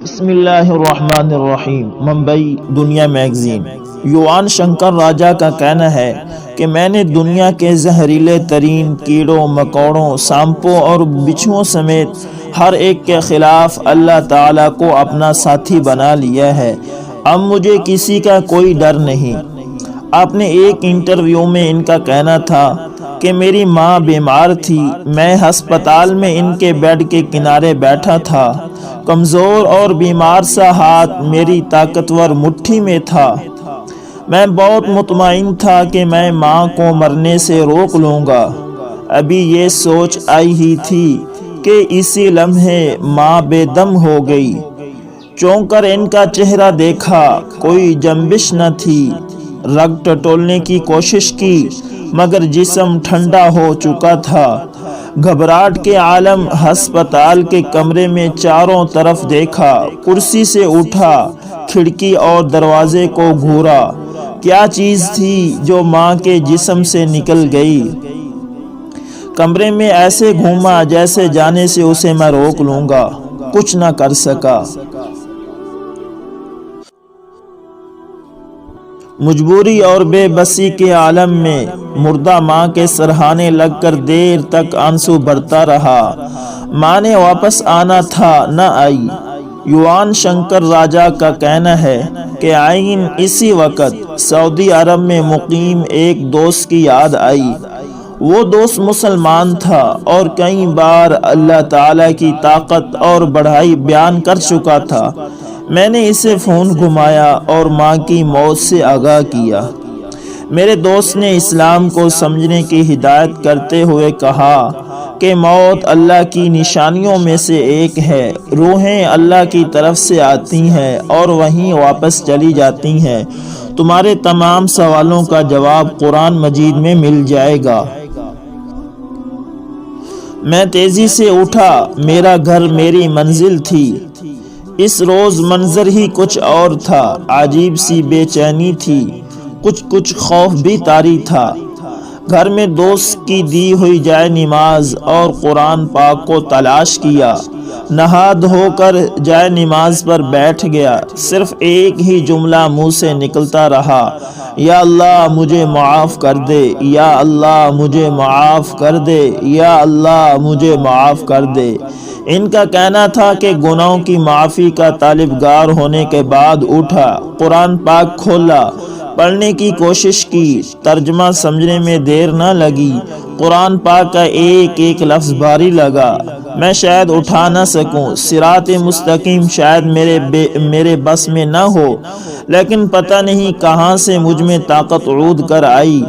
بسم اللہ الرحمن الرحیم۔ ممبئی دنیا میگزین۔ یوان شنکر راجا کا کہنا ہے کہ میں نے دنیا کے زہریلے ترین کیڑوں مکوڑوں سانپوں اور بچھوؤں سمیت ہر ایک کے خلاف اللہ تعالیٰ کو اپنا ساتھی بنا لیا ہے۔ اب مجھے کسی کا کوئی ڈر نہیں۔ آپ نے ایک انٹرویو میں ان کا کہنا تھا کہ میری ماں بیمار تھی، میں ہسپتال میں ان کے بیڈ کے کنارے بیٹھا تھا، کمزور اور بیمار سا ہاتھ میری طاقتور مٹھی میں تھا۔ میں بہت مطمئن تھا کہ میں ماں کو مرنے سے روک لوں گا۔ ابھی یہ سوچ آئی ہی تھی کہ اسی لمحے ماں بے دم ہو گئی۔ چونک کر ان کا چہرہ دیکھا، کوئی جنبش نہ تھی۔ رگ ٹٹولنے کی کوشش کی مگر جسم ٹھنڈا ہو چکا تھا۔ گھبراہٹ کے عالم ہسپتال کے کمرے میں چاروں طرف دیکھا، کرسی سے اٹھا، کھڑکی اور دروازے کو گھورا۔ کیا چیز تھی جو ماں کے جسم سے نکل گئی؟ کمرے میں ایسے گھوما جیسے جانے سے اسے میں روک لوں گا، کچھ نہ کر سکا۔ مجبوری اور بے بسی کے عالم میں مردہ ماں کے سرہانے لگ کر دیر تک آنسو بڑھتا رہا۔ ماں نے واپس آنا تھا، نہ آئی۔ یوان شنکر راجا کا کہنا ہے کہ عین اسی وقت سعودی عرب میں مقیم ایک دوست کی یاد آئی۔ وہ دوست مسلمان تھا اور کئی بار اللہ تعالیٰ کی طاقت اور بڑائی بیان کر چکا تھا۔ میں نے اسے فون گھمایا اور ماں کی موت سے آگاہ کیا۔ میرے دوست نے اسلام کو سمجھنے کی ہدایت کرتے ہوئے کہا کہ موت اللہ کی نشانیوں میں سے ایک ہے۔ روحیں اللہ کی طرف سے آتی ہیں اور وہیں واپس چلی جاتی ہیں۔ تمہارے تمام سوالوں کا جواب قرآن مجید میں مل جائے گا۔ میں تیزی سے اٹھا، میرا گھر میری منزل تھی۔ اس روز منظر ہی کچھ اور تھا، عجیب سی بے چینی تھی، کچھ خوف بھی طاری تھا۔ گھر میں دوست کی دی ہوئی جائے نماز اور قرآن پاک کو تلاش کیا۔ نہا دھو کر جائے نماز پر بیٹھ گیا۔ صرف ایک ہی جملہ منہ سے نکلتا رہا، یا اللہ مجھے معاف کر دے، یا اللہ مجھے معاف کر دے، یا اللہ مجھے معاف کر دے۔ ان کا کہنا تھا کہ گناہوں کی معافی کا طالبگار ہونے کے بعد اٹھا، قرآن پاک کھولا، پڑھنے کی کوشش کی۔ ترجمہ سمجھنے میں دیر نہ لگی۔ قرآن پاک کا ایک ایک لفظ بھاری لگا۔ میں شاید اٹھا نہ سکوں، صراط مستقیم شاید میرے بس میں نہ ہو، لیکن پتہ نہیں کہاں سے مجھ میں طاقت عود کر آئی۔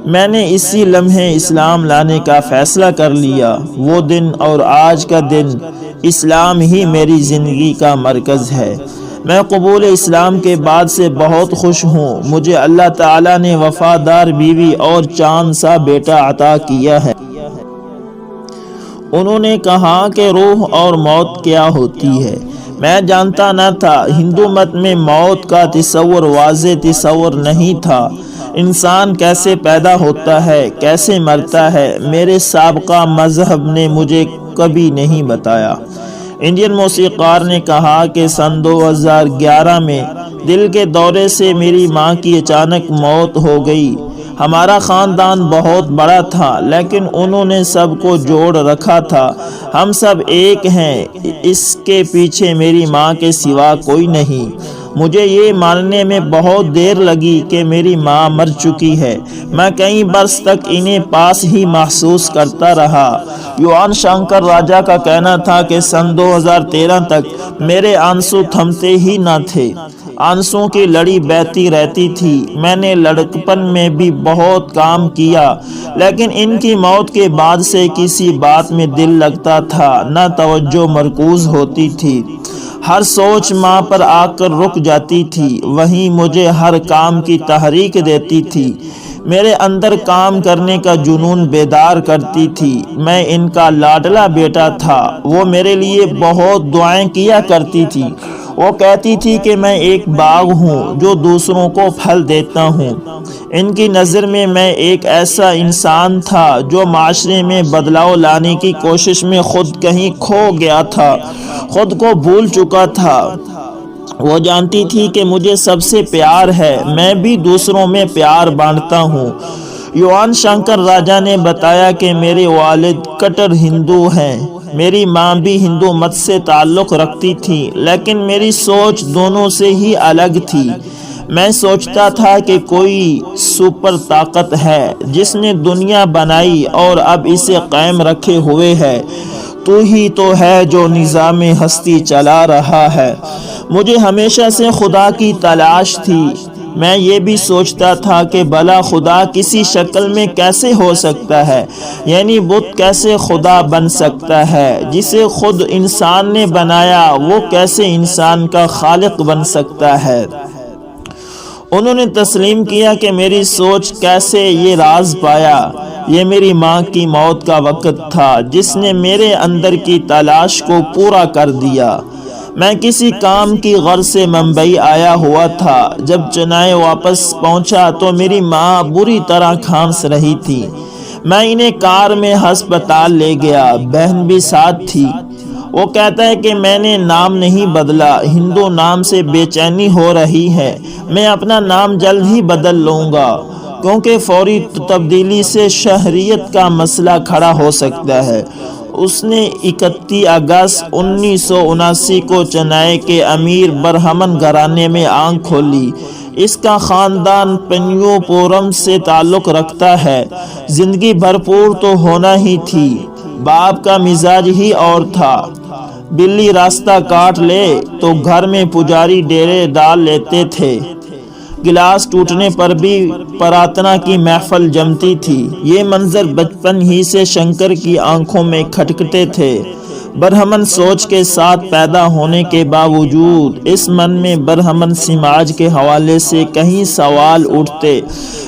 میں نے اسی لمحے اسلام لانے کا فیصلہ کر لیا۔ وہ دن اور آج کا دن اسلام ہی میری زندگی کا مرکز ہے۔ میں قبول اسلام کے بعد سے بہت خوش ہوں۔ مجھے اللہ تعالیٰ نے وفادار بیوی اور چاند سا بیٹا عطا کیا ہے۔ انہوں نے کہا کہ روح اور موت کیا ہوتی ہے۔ میں جانتا نہ تھا۔ ہندو مت میں موت کا تصور واضح تصور نہیں تھا۔ انسان کیسے پیدا ہوتا ہے، کیسے مرتا ہے، میرے سابقہ مذہب نے مجھے کبھی نہیں بتایا۔ انڈین موسیقار نے کہا کہ سن 2011 میں دل کے دورے سے میری ماں کی اچانک موت ہو گئی۔ ہمارا خاندان بہت بڑا تھا لیکن انہوں نے سب کو جوڑ رکھا تھا۔ ہم سب ایک ہیں، اس کے پیچھے میری ماں کے سوا کوئی نہیں۔ مجھے یہ ماننے میں بہت دیر لگی کہ میری ماں مر چکی ہے۔ میں کئی برس تک انہیں پاس ہی محسوس کرتا رہا۔ یوان شنکر راجا کا کہنا تھا کہ سن 2013 تک میرے آنسو تھمتے ہی نہ تھے۔ آنسوں کی لڑی بہتی رہتی تھی۔ میں نے لڑکپن میں بھی بہت کام کیا لیکن ان کی موت کے بعد سے کسی بات میں دل لگتا تھا، نہ توجہ مرکوز ہوتی تھی۔ ہر سوچ ماں پر آ کر رک جاتی تھی، وہیں مجھے ہر کام کی تحریک دیتی تھی۔ میرے اندر کام کرنے کا جنون بیدار کرتی تھی۔ میں ان کا لاڈلا بیٹا تھا۔ وہ میرے لیے بہت دعائیں کیا کرتی تھی۔ وہ کہتی تھی کہ میں ایک باغ ہوں جو دوسروں کو پھل دیتا ہوں۔ ان کی نظر میں ایک ایسا انسان تھا جو معاشرے میں بدلاؤ لانے کی کوشش میں خود کہیں کھو گیا تھا۔ خود کو بھول چکا تھا۔ وہ جانتی تھی کہ مجھے سب سے پیار ہے، میں بھی دوسروں میں پیار بانٹتا ہوں۔ یوان شنکر راجا نے بتایا کہ میرے والد کٹر ہندو ہیں، میری ماں بھی ہندو مت سے تعلق رکھتی تھی، لیکن میری سوچ دونوں سے ہی الگ تھی۔ میں سوچتا تھا کہ کوئی سپر طاقت ہے جس نے دنیا بنائی اور اب اسے قائم رکھے ہوئے ہے، تو ہی تو ہے جو نظام ہستی چلا رہا ہے۔ مجھے ہمیشہ سے خدا کی تلاش تھی۔ میں یہ بھی سوچتا تھا کہ بھلا خدا کسی شکل میں کیسے ہو سکتا ہے، یعنی بت کیسے خدا بن سکتا ہے؟ جسے خود انسان نے بنایا وہ کیسے انسان کا خالق بن سکتا ہے؟ انہوں نے تسلیم کیا کہ میری سوچ کیسے یہ راز پایا۔ یہ میری ماں کی موت کا وقت تھا جس نے میرے اندر کی تلاش کو پورا کر دیا۔ میں کسی کام کی غرض سے ممبئی آیا ہوا تھا۔ جب چنئی واپس پہنچا تو میری ماں بری طرح کھانس رہی تھی۔ میں انہیں کار میں ہسپتال لے گیا، بہن بھی ساتھ تھی۔ وہ کہتا ہے کہ میں نے نام نہیں بدلا، ہندو نام سے بے چینی ہو رہی ہے، میں اپنا نام جلد ہی بدل لوں گا، کیونکہ فوری تبدیلی سے شہریت کا مسئلہ کھڑا ہو سکتا ہے۔ اس نے 31 اگست 1979 کو چنئی کے امیر برہمن گھرانے میں آنکھ کھولی۔ اس کا خاندان پنیو پورم سے تعلق رکھتا ہے۔ زندگی بھرپور تو ہونا ہی تھی، باپ کا مزاج ہی اور تھا۔ بلی راستہ کاٹ لے تو گھر میں پجاری ڈیرے ڈال لیتے تھے، گلاس ٹوٹنے پر بھی پرارتھنا کی محفل جمتی تھی۔ یہ منظر بچپن ہی سے شنکر کی آنکھوں میں کھٹکتے تھے۔ برہمن سوچ کے ساتھ پیدا ہونے کے باوجود اس من میں برہمن سماج کے حوالے سے کئی سوال اٹھتے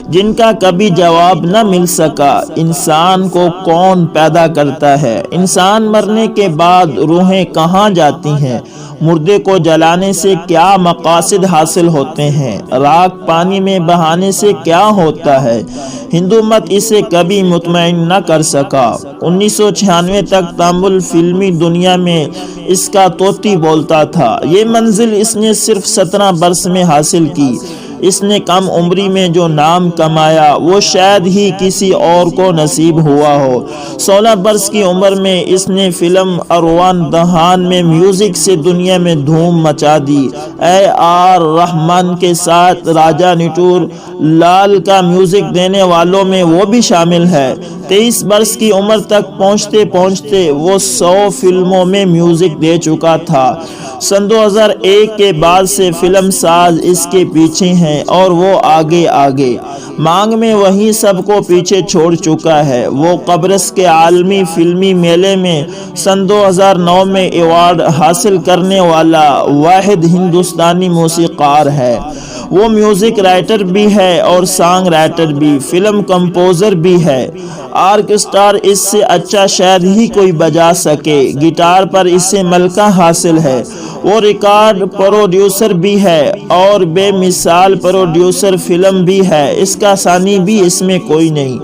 جن کا کبھی جواب نہ مل سکا۔ انسان کو کون پیدا کرتا ہے؟ انسان مرنے کے بعد روحیں کہاں جاتی ہیں؟ مردے کو جلانے سے کیا مقاصد حاصل ہوتے ہیں؟ راکھ پانی میں بہانے سے کیا ہوتا ہے؟ ہندو مت اسے کبھی مطمئن نہ کر سکا۔ 1996 تک تامل فلمی دنیا میں اس کا طوطی بولتا تھا۔ یہ منزل اس نے صرف 17 برس میں حاصل کی۔ اس نے کم عمری میں جو نام کمایا وہ شاید ہی کسی اور کو نصیب ہوا ہو۔ 16 برس کی عمر میں اس نے فلم اروان دہان میں میوزک سے دنیا میں دھوم مچا دی۔ اے آر رحمان کے ساتھ راجا نٹور لال کا میوزک دینے والوں میں وہ بھی شامل ہے۔ 23 برس کی عمر تک پہنچتے پہنچتے وہ 100 فلموں میں میوزک دے چکا تھا۔ سن 2001 کے بعد سے فلم ساز اس کے پیچھے ہیں اور وہ آگے آگے مانگ میں وہی سب کو پیچھے چھوڑ چکا ہے۔ وہ قبرص کے عالمی فلمی میلے میں سن 2009 میں ایوارڈ حاصل کرنے والا واحد ہندوستانی موسیقار ہے۔ وہ میوزک رائٹر بھی ہے اور سانگ رائٹر بھی، فلم کمپوزر بھی ہے۔ آرکسٹرا اس سے اچھا شاید ہی کوئی بجا سکے۔ گٹار پر اسے ملکہ حاصل ہے۔ وہ ریکارڈ پروڈیوسر بھی ہے اور بے مثال پروڈیوسر فلم بھی ہے۔ اس کا ثانی بھی اس میں کوئی نہیں۔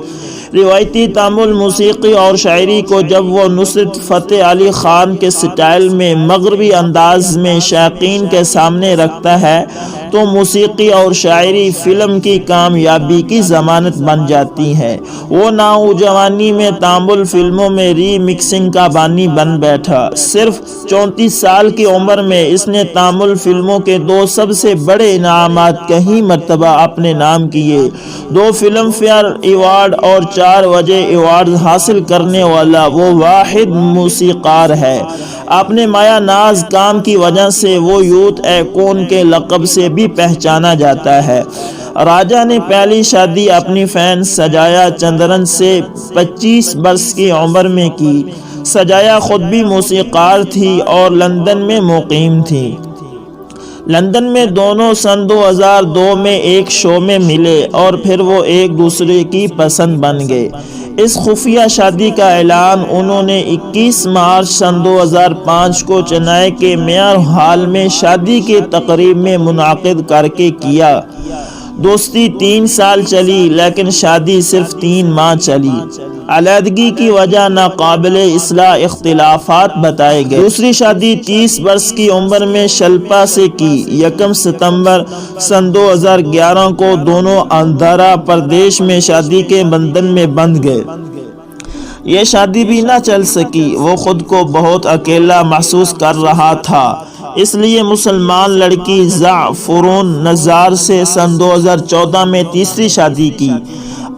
روایتی تامل موسیقی اور شاعری کو جب وہ نصرت فتح علی خان کے سٹائل میں مغربی انداز میں شائقین کے سامنے رکھتا ہے تو موسیقی اور شاعری فلم کی کامیابی کی ضمانت بن جاتی ہے۔ وہ نوجوانی میں تامل فلموں میں ری مکسنگ کا بانی بن بیٹھا۔ صرف 34 سال کی عمر میں اس نے تامل فلموں کے 2 سب سے بڑے انعامات کئی مرتبہ اپنے نام کیے۔ 2 فلم فیئر ایوارڈ اور 4 وجہ ایوارڈ حاصل کرنے والا وہ واحد موسیقار ہے۔ اپنے مایا ناز کام کی وجہ سے وہ یوتھ ایکون کے لقب سے بھی پہچانا جاتا ہے۔ راجا نے پہلی شادی اپنی فین سجایا چندرن سے 25 برس کی عمر میں کی۔ سجایا خود بھی موسیقار تھی اور لندن میں مقیم تھی۔ لندن میں دونوں سن 2002 میں ایک شو میں ملے اور پھر وہ ایک دوسرے کی پسند بن گئے۔ اس خفیہ شادی کا اعلان انہوں نے 21 مارچ سن 2005 کو چنئی کے میئر ہال میں شادی کے تقریب میں منعقد کر کے کیا۔ دوستی 3 سال چلی لیکن شادی صرف 3 ماہ چلی۔ علیحدگی کی وجہ ناقابل اصلاح اختلافات بتائے گئے۔ دوسری شادی 30 برس کی عمر میں شلپا سے کی۔ 1 ستمبر سن 2011 کو دونوں آندھرا پردیش میں شادی کے بندھن میں بندھ گئے۔ یہ شادی بھی نہ چل سکی۔ وہ خود کو بہت اکیلا محسوس کر رہا تھا، اس لیے مسلمان لڑکی زعفرون نزار سے سن 2014 میں تیسری شادی کی۔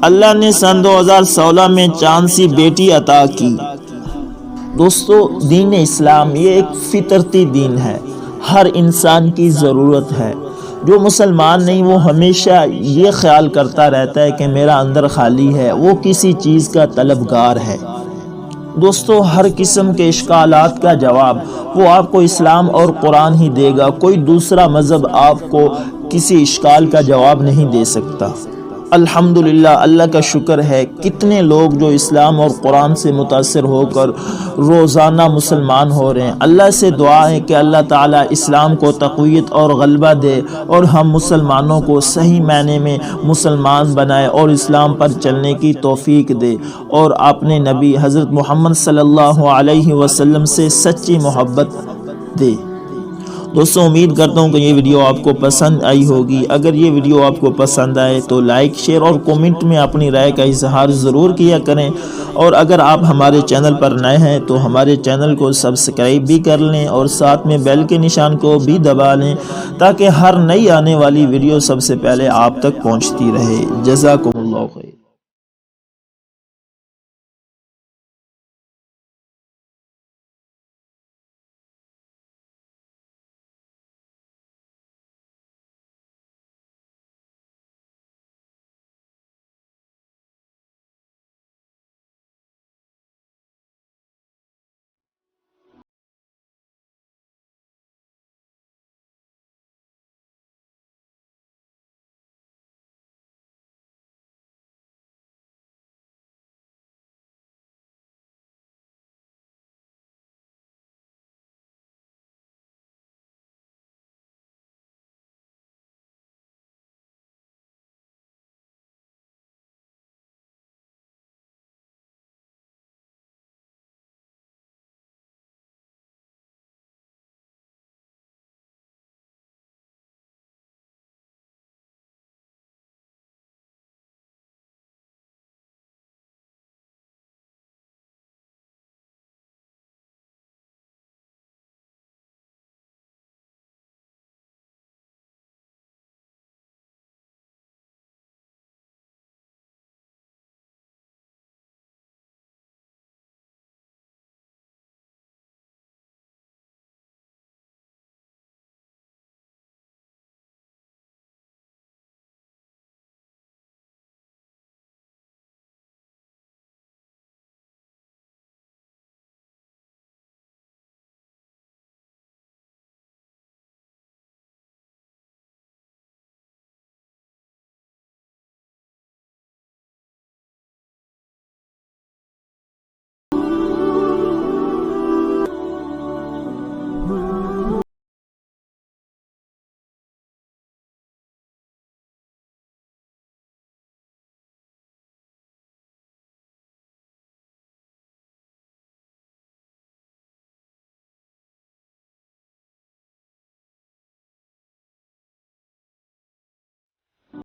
اللہ نے سن 2016 میں چاند سی بیٹی عطا کی۔ دوستو، دین اسلام یہ ایک فطرتی دین ہے، ہر انسان کی ضرورت ہے۔ جو مسلمان نہیں وہ ہمیشہ یہ خیال کرتا رہتا ہے کہ میرا اندر خالی ہے، وہ کسی چیز کا طلبگار ہے۔ دوستو، ہر قسم کے اشکالات کا جواب وہ آپ کو اسلام اور قرآن ہی دے گا، کوئی دوسرا مذہب آپ کو کسی اشکال کا جواب نہیں دے سکتا۔ الحمدللہ، اللہ کا شکر ہے کتنے لوگ جو اسلام اور قرآن سے متاثر ہو کر روزانہ مسلمان ہو رہے ہیں۔ اللہ سے دعا ہے کہ اللہ تعالیٰ اسلام کو تقویت اور غلبہ دے اور ہم مسلمانوں کو صحیح معنی میں مسلمان بنائے اور اسلام پر چلنے کی توفیق دے اور اپنے نبی حضرت محمد صلی اللہ علیہ وسلم سے سچی محبت دے۔ دوستوں، امید کرتا ہوں کہ یہ ویڈیو آپ کو پسند آئی ہوگی۔ اگر یہ ویڈیو آپ کو پسند آئے تو لائک، شیئر اور کومنٹ میں اپنی رائے کا اظہار ضرور کیا کریں، اور اگر آپ ہمارے چینل پر نئے ہیں تو ہمارے چینل کو سبسکرائب بھی کر لیں اور ساتھ میں بیل کے نشان کو بھی دبا لیں تاکہ ہر نئی آنے والی ویڈیو سب سے پہلے آپ تک پہنچتی رہے۔ جزاکم اللہ خیر۔